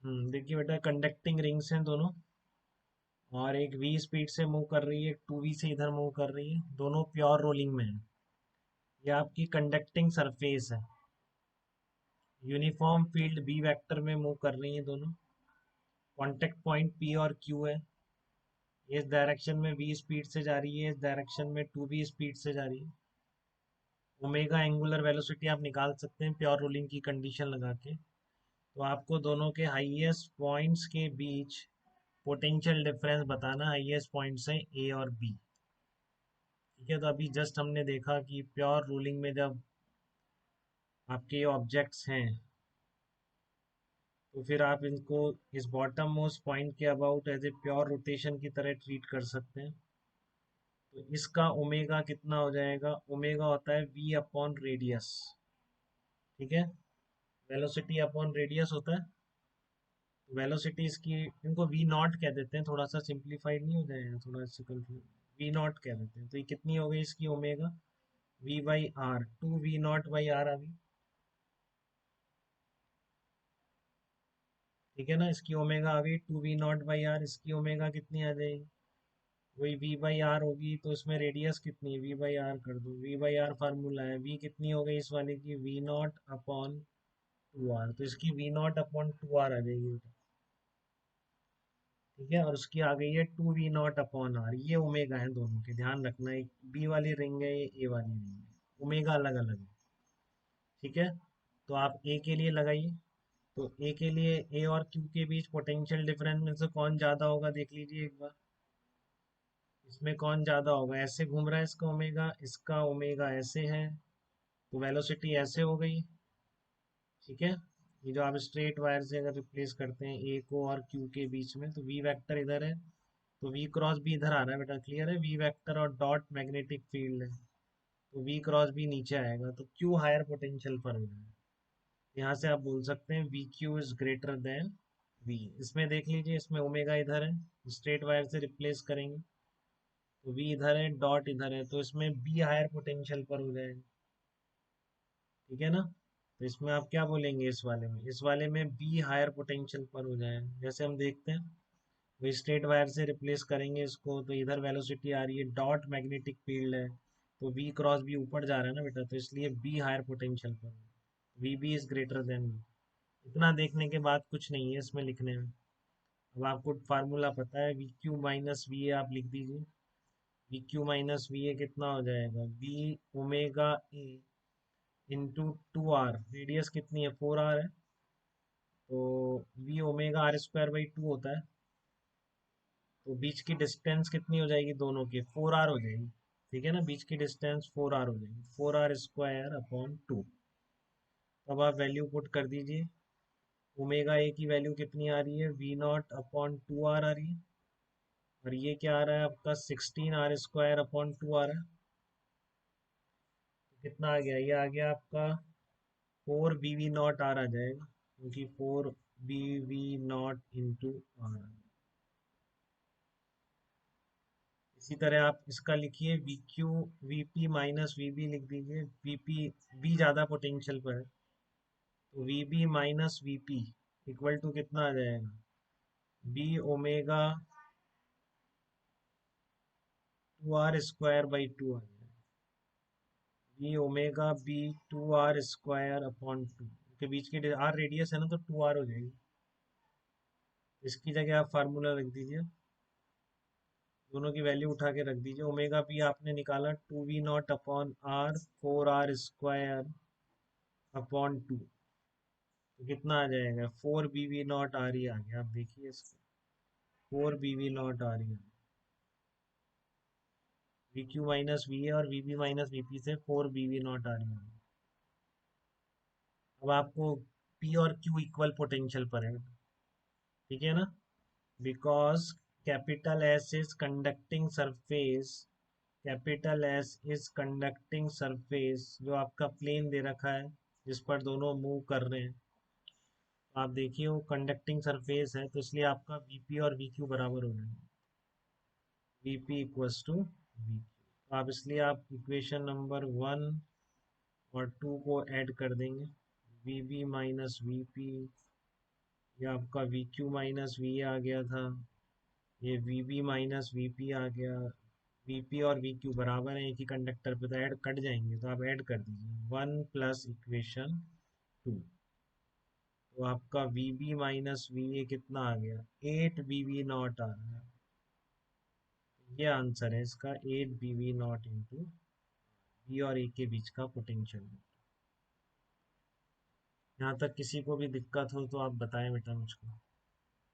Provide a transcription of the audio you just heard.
देखिए बेटा, conducting rings हैं दोनों, और एक v स्पीड से मूव कर रही है, एक 2v से इधर मूव कर रही है, दोनों प्योर रोलिंग में है। ये आपकी कंडक्टिंग सरफेस है। यूनिफॉर्म फील्ड b वेक्टर में मूव कर रही है दोनों। कांटेक्ट पॉइंट p और q है। इस डायरेक्शन में v स्पीड से जा रही है, इस डायरेक्शन में 2v स्पीड से जा रही है। ओमेगा एंगुलर वेलोसिटी आप निकाल सकते हैं प्योर रोलिंग की कंडीशन लगा के। तो आपको दोनों के हाईएस्ट पॉइंट्स के बीच पोटेंशियल डिफरेंस बताना। हाईएस्ट पॉइंट्स हैं ए और बी। ठीक है, तो अभी जस्ट हमने देखा कि प्योर रोलिंग में जब आपके ऑब्जेक्ट्स हैं, तो फिर आप इनको इस बॉटम मोस्ट पॉइंट के about as a pure rotation की तरह ट्रीट कर सकते हैं। तो इसका ओमेगा कितना हो जाएगा? ओमेगा होता है वी अपॉन रेडियस। ठीक है, वेलोसिटी अपॉन रेडियस होता है। वेलोसिटी इसकी, इनको वी नॉट कह देते हैं, थोड़ा सा सिंप्लीफाइड नहीं हो जाएगा, थोड़ा सा कंफ्यूज। वी नॉट कह देते हैं। तो ये कितनी हो गई इसकी omega? V by r, 2v0 by r आ गई। ठीक है ना, इसकी ओमेगा आ गई 2v0 बाई आर। इसकी ओमेगा कितनी आ जाएगी? वही v बाई आर होगी। तो इसमें रेडियस कितनी है? v बाई आर कर दो। v बाई आर फार्मूला है, v कितनी हो गई इस वाले की? v0 upon 2r। तो इसकी v0 अपॉन 2r आ जाएगी। ठीक है, और उसकी आ गई है 2v0 अपॉन आर। ये ओमेगा है दोनों के, ध्यान रखना। एक बी वाली रिंग है, ये ए वाली रिंग है, ओमेगा अलग अलग है। ठीक है, तो आप ए के लिए लगाइए। तो ए के लिए, ए और क्यू के बीच पोटेंशियल डिफरेंस में से कौन ज्यादा होगा देख लीजिए एक बार। इसमें कौन ज्यादा होगा? ऐसे घूम रहा है इसका ओमेगा, इसका ओमेगा ऐसे है, तो वेलोसिटी ऐसे हो गई। ठीक है, ये जो आप स्ट्रेट वायर से अगर रिप्लेस करते हैं ए को और क्यू के बीच में, तो वी वेक्टर इधर है, तो वी क्रॉस भी इधर आ रहा है बेटा। क्लियर है? वी वेक्टर और डॉट मैग्नेटिक फील्ड है, तो वी क्रॉस भी नीचे आएगा, तो क्यू हायर पोटेंशियल पर हो जाएगा। यहाँ से आप बोल सकते हैं V Q is greater than V. इसमें देख लीजिए, इसमें ओमेगा इधर है, स्ट्रेट वायर से रिप्लेस करेंगे, तो वी इधर है, डॉट इधर है, तो इसमें बी हायर पोटेंशियल पर हो जाएगा। ठीक है ना, तो इसमें आप क्या बोलेंगे? इस वाले में, इस वाले में बी हायर पोटेंशियल पर हो जाएगा। जैसे हम देखते हैं, वो स्ट्रेट वायर से रिप्लेस करेंगे इसको, तो इधर वेलोसिटी आ रही है, डॉट मैग्नेटिक फील्ड है, तो वी क्रॉस भी ऊपर जा रहा है ना बेटा, तो इसलिए बी हायर पोटेंशियल पर, V B is greater than V. इतना देखने के बाद कुछ नहीं है इसमें लिखने में। अब आपको फार्मूला पता है, we Q minus we A आप लिख दीजिए। V Q minus we A कितना हो जाएगा? V omega A into 2r। Radius कितनी है? 4r है, तो V omega R square by 2 होता है। तो बीच की डिस्टेंस कितनी हो जाएगी दोनों की? 4r हो जाएगी। ठीक है ना, बीच की डिस्टेंस 4r हो जाएगी, 4r स्क्वायर अपॉन 2। अब आप वैल्यू पुट कर दीजिए। ओमेगा ए की वैल्यू कितनी आ रही है? v0 अपॉन 2r आ रही है, और ये क्या आ रहा है आपका? 16r स्क्वायर अपॉन 2 आ रहा है। तो कितना आ गया? ये आ गया आपका 4bv0 आर आ जाएगा, क्योंकि 4bv0 इंटू आर। इसी तरह आप इसका लिखिए, V Q V P minus V B लिख दीजिए। वी पी, बी ज़्यादा पोटेंशियल पर है, तो V B minus we P equal to कितना आ जाएगा? B omega 2r square by 2 आ जाएगा। B omega B 2r square upon 2 के बीच की आर रेडियस है ना, तो 2r हो जाएगी। इसकी जगह आप फार्मूला रख दीजिए, दोनों की वैल्यू उठा के रख दीजिए। ओमेगा पी आपने निकाला 2v0 upon are, 4r square upon 2, तो कितना आ जाएगा? 4bv0 आ रही, आ गया। आप देखिए इसको, 4bv0 आ रही है। We Q minus we a और v B minus we p से 4bv0 आ रही है। अब आपको पी और क्यू इक्वल पोटेंशियल पर है, ठीक है ना, because capital S is conducting surface. Capital S is conducting surface, जो आपका प्लेन दे रखा है जिस पर दोनों मूव कर रहे हैं। आप देखिए, वो कंडक्टिंग सरफेस है, तो इसलिए आपका वीपी और वी क्यू बराबर हो जाएगा। VP equals to V Q. आप इसलिए आप इक्वेशन नंबर 1 और 2 को ऐड कर देंगे। V B minus we p ये आपका वी क्यू माइनस वी आ गया था, ये v B minus we p आ गया। वी पी और वी क्यू बराबर है एक ही कंडक्टर पे, तो ऐड कट जाएंगे, तो आप ऐड कर दीजिए, वन प्लस इक्वेशन टू। तो आपका V B minus we A कितना आ गया, एट बी वी नॉट आ रहा है। ये आंसर है इसका, at B V not into B और ए के बीच का पोटेंशियल। यहाँ तक किसी को भी दिक्कत हो तो आप बताएं बेटा मुझको।